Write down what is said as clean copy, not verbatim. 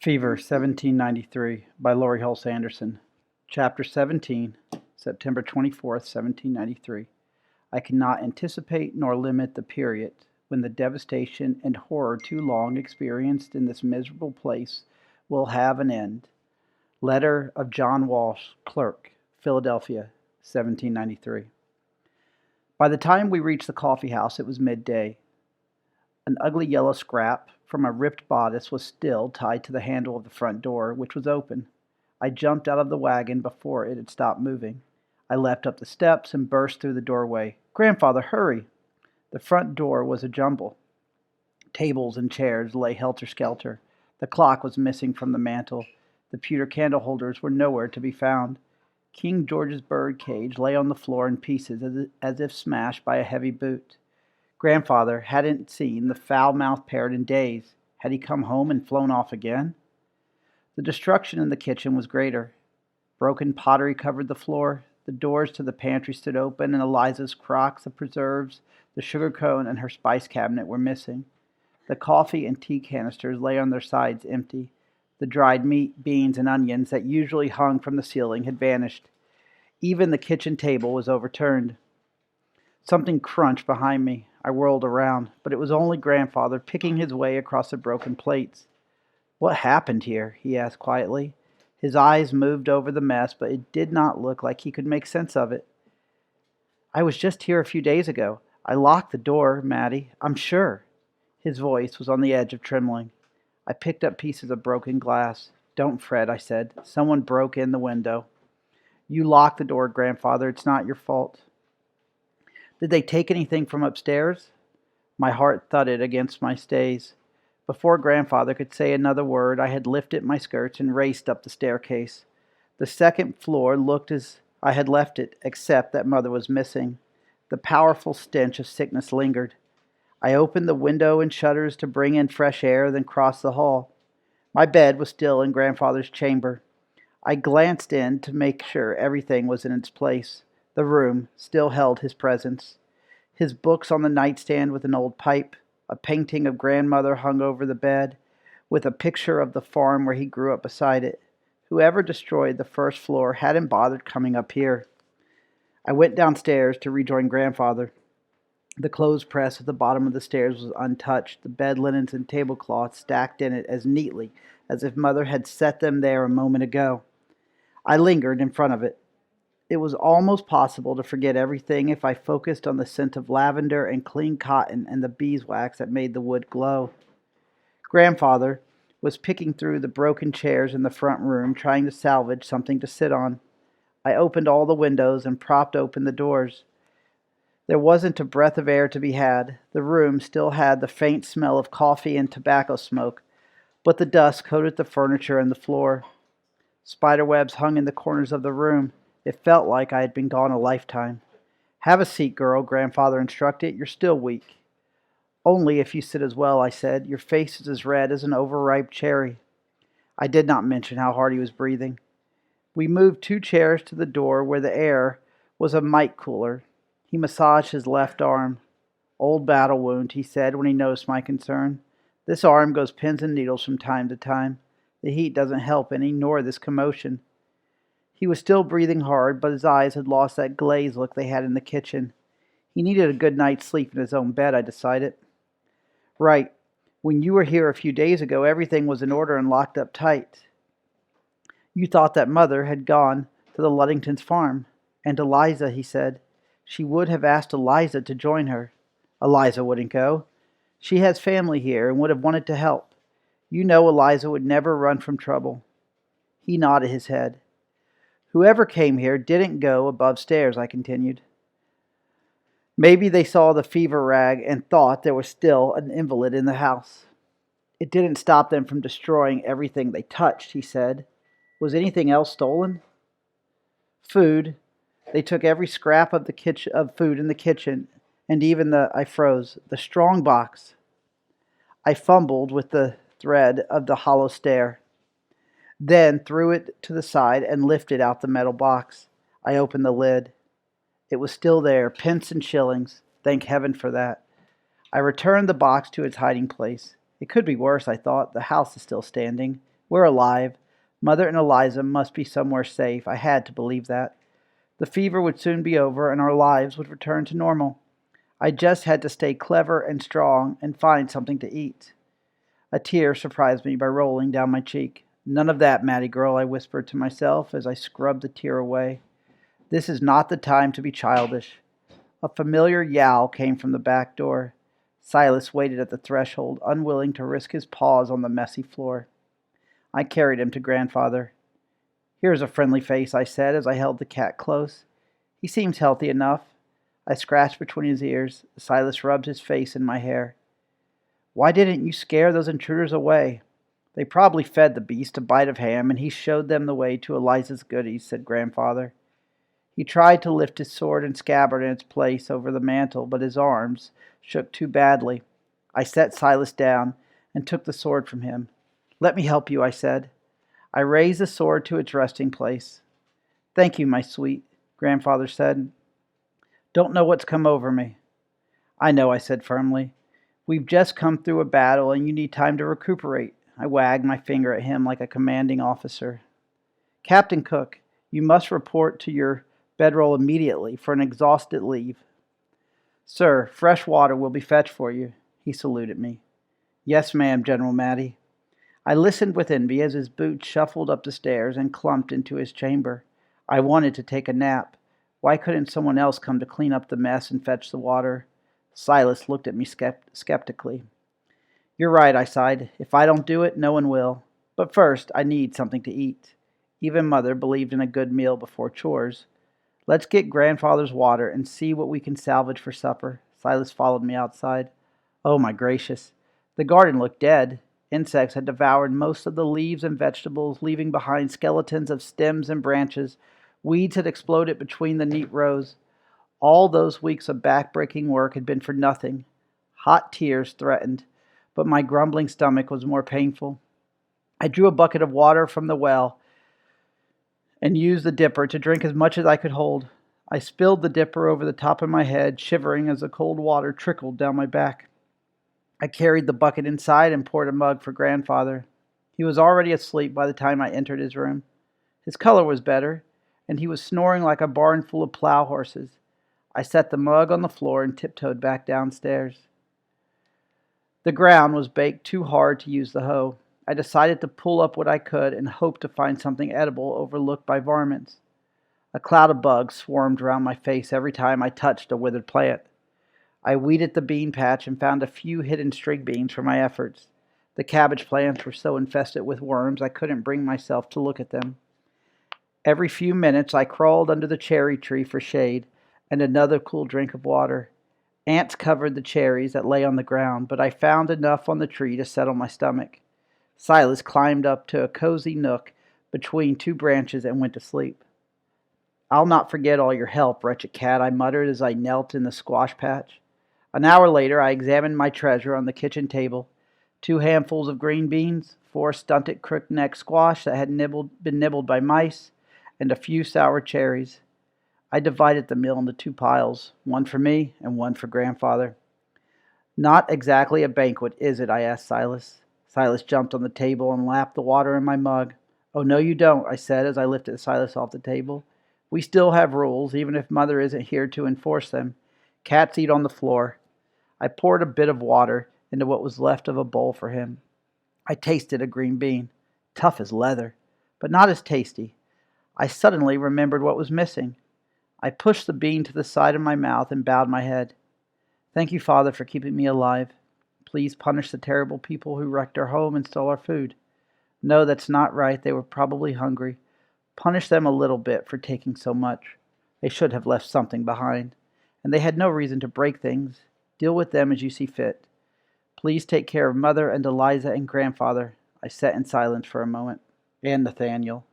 Fever, 1793, by Laurie Halse. Chapter 17, September 24th, 1793. I cannot anticipate nor limit the period when the devastation and horror too long experienced in this miserable place will have an end. Letter of John Walsh, Clerk, Philadelphia, 1793. By the time we reached the coffee house, it was midday. An ugly yellow scrap from a ripped bodice was still tied to the handle of the front door, which was open. I jumped out of the wagon before it had stopped moving. I leapt up the steps and burst through the doorway. "Grandfather, hurry!" The front door was a jumble. Tables and chairs lay helter-skelter. The clock was missing from the mantel. The pewter candle holders were nowhere to be found. King George's bird cage lay on the floor in pieces as if smashed by a heavy boot. Grandfather hadn't seen the foul-mouthed parrot in days. Had he come home and flown off again? The destruction in the kitchen was greater. Broken pottery covered the floor. The doors to the pantry stood open, and Eliza's crocks of preserves, the sugar cone, and her spice cabinet were missing. The coffee and tea canisters lay on their sides empty. The dried meat, beans, and onions that usually hung from the ceiling had vanished. Even the kitchen table was overturned. Something crunched behind me. I whirled around, but it was only Grandfather picking his way across the broken plates. "What happened here?" he asked quietly. His eyes moved over the mess, but it did not look like he could make sense of it. "I was just here a few days ago. I locked the door, Mattie, I'm sure." His voice was on the edge of trembling. I picked up pieces of broken glass. "Don't fret," I said. "Someone broke in the window." "You locked the door, Grandfather. It's not your fault." "Did they take anything from upstairs?" My heart thudded against my stays. Before Grandfather could say another word, I had lifted my skirts and raced up the staircase. The second floor looked as I had left it, except that Mother was missing. The powerful stench of sickness lingered. I opened the window and shutters to bring in fresh air, then crossed the hall. My bed was still in Grandfather's chamber. I glanced in to make sure everything was in its place. The room still held his presence. His books on the nightstand with an old pipe, a painting of Grandmother hung over the bed, with a picture of the farm where he grew up beside it. Whoever destroyed the first floor hadn't bothered coming up here. I went downstairs to rejoin Grandfather. The clothes press at the bottom of the stairs was untouched, the bed linens and tablecloths stacked in it as neatly as if Mother had set them there a moment ago. I lingered in front of it. It was almost possible to forget everything if I focused on the scent of lavender and clean cotton and the beeswax that made the wood glow. Grandfather was picking through the broken chairs in the front room, trying to salvage something to sit on. I opened all the windows and propped open the doors. There wasn't a breath of air to be had. The room still had the faint smell of coffee and tobacco smoke, but the dust coated the furniture and the floor. Spiderwebs hung in the corners of the room. It felt like I had been gone a lifetime. "Have a seat, girl," Grandfather instructed. "You're still weak." "Only if you sit as well," I said. "Your face is as red as an overripe cherry." I did not mention how hard he was breathing. We moved 2 chairs to the door where the air was a mite cooler. He massaged his left arm. "Old battle wound," he said when he noticed my concern. "This arm goes pins and needles from time to time. The heat doesn't help any, nor this commotion." He was still breathing hard, but his eyes had lost that glazed look they had in the kitchen. He needed a good night's sleep in his own bed, I decided. "Right. When you were here a few days ago, everything was in order and locked up tight. You thought that Mother had gone to the Luddingtons' farm. And Eliza," he said. "She would have asked Eliza to join her." "Eliza wouldn't go. She has family here and would have wanted to help. You know Eliza would never run from trouble." He nodded his head. "Whoever came here didn't go above stairs," I continued. "Maybe they saw the fever rag and thought there was still an invalid in the house." "It didn't stop them from destroying everything they touched," he said. "Was anything else stolen?" "Food. They took every scrap of food in the kitchen, and even I froze, the strong box." I fumbled with the thread of the hollow stair, then threw it to the side and lifted out the metal box. I opened the lid. It was still there, pence and shillings. Thank heaven for that. I returned the box to its hiding place. It could be worse, I thought. The house is still standing. We're alive. Mother and Eliza must be somewhere safe. I had to believe that. The fever would soon be over and our lives would return to normal. I just had to stay clever and strong and find something to eat. A tear surprised me by rolling down my cheek. "None of that, Mattie girl," I whispered to myself as I scrubbed the tear away. "This is not the time to be childish." A familiar yowl came from the back door. Silas waited at the threshold, unwilling to risk his paws on the messy floor. I carried him to Grandfather. "Here's a friendly face," I said as I held the cat close. "He seems healthy enough." I scratched between his ears. Silas rubbed his face in my hair. "Why didn't you scare those intruders away?" "They probably fed the beast a bite of ham, and he showed them the way to Eliza's goodies," said Grandfather. He tried to lift his sword and scabbard in its place over the mantel, but his arms shook too badly. I set Silas down and took the sword from him. "Let me help you," I said. I raised the sword to its resting place. "Thank you, my sweet," Grandfather said. "Don't know what's come over me." "I know," I said firmly. "We've just come through a battle and you need time to recuperate." I wagged my finger at him like a commanding officer. "Captain Cook, you must report to your bedroll immediately for an exhausted leave." "Sir, fresh water will be fetched for you." He saluted me. "Yes, ma'am, General Mattie." I listened with envy as his boots shuffled up the stairs and clumped into his chamber. I wanted to take a nap. Why couldn't someone else come to clean up the mess and fetch the water? Silas looked at me skeptically. "You're right," I sighed. "If I don't do it, no one will. But first, I need something to eat." Even Mother believed in a good meal before chores. "Let's get Grandfather's water and see what we can salvage for supper." Silas followed me outside. Oh my gracious. The garden looked dead. Insects had devoured most of the leaves and vegetables, leaving behind skeletons of stems and branches. Weeds had exploded between the neat rows. All those weeks of back-breaking work had been for nothing. Hot tears threatened, but my grumbling stomach was more painful. I drew a bucket of water from the well and used the dipper to drink as much as I could hold. I spilled the dipper over the top of my head, shivering as the cold water trickled down my back. I carried the bucket inside and poured a mug for Grandfather. He was already asleep by the time I entered his room. His color was better, and he was snoring like a barn full of plow horses. I set the mug on the floor and tiptoed back downstairs. The ground was baked too hard to use the hoe. I decided to pull up what I could and hope to find something edible overlooked by varmints. A cloud of bugs swarmed around my face every time I touched a withered plant. I weeded the bean patch and found a few hidden string beans for my efforts. The cabbage plants were so infested with worms I couldn't bring myself to look at them. Every few minutes I crawled under the cherry tree for shade and another cool drink of water. Ants covered the cherries that lay on the ground, but I found enough on the tree to settle my stomach. Silas climbed up to a cozy nook between two branches and went to sleep. "I'll not forget all your help, wretched cat," I muttered as I knelt in the squash patch. An hour later, I examined my treasure on the kitchen table. 2 handfuls of green beans, 4 stunted crook-neck squash that had been nibbled by mice, and a few sour cherries. I divided the meal into 2 piles, one for me and one for Grandfather. "Not exactly a banquet, is it?" I asked Silas. Silas jumped on the table and lapped the water in my mug. "Oh, no, you don't," I said as I lifted Silas off the table. "We still have rules, even if Mother isn't here to enforce them. Cats eat on the floor." I poured a bit of water into what was left of a bowl for him. I tasted a green bean, tough as leather, but not as tasty. I suddenly remembered what was missing. I pushed the bean to the side of my mouth and bowed my head. "Thank you, Father, for keeping me alive. Please punish the terrible people who wrecked our home and stole our food." "No, that's not right. They were probably hungry. Punish them a little bit for taking so much. They should have left something behind. And they had no reason to break things. Deal with them as you see fit. Please take care of Mother and Eliza and Grandfather." I sat in silence for a moment. "And Nathaniel."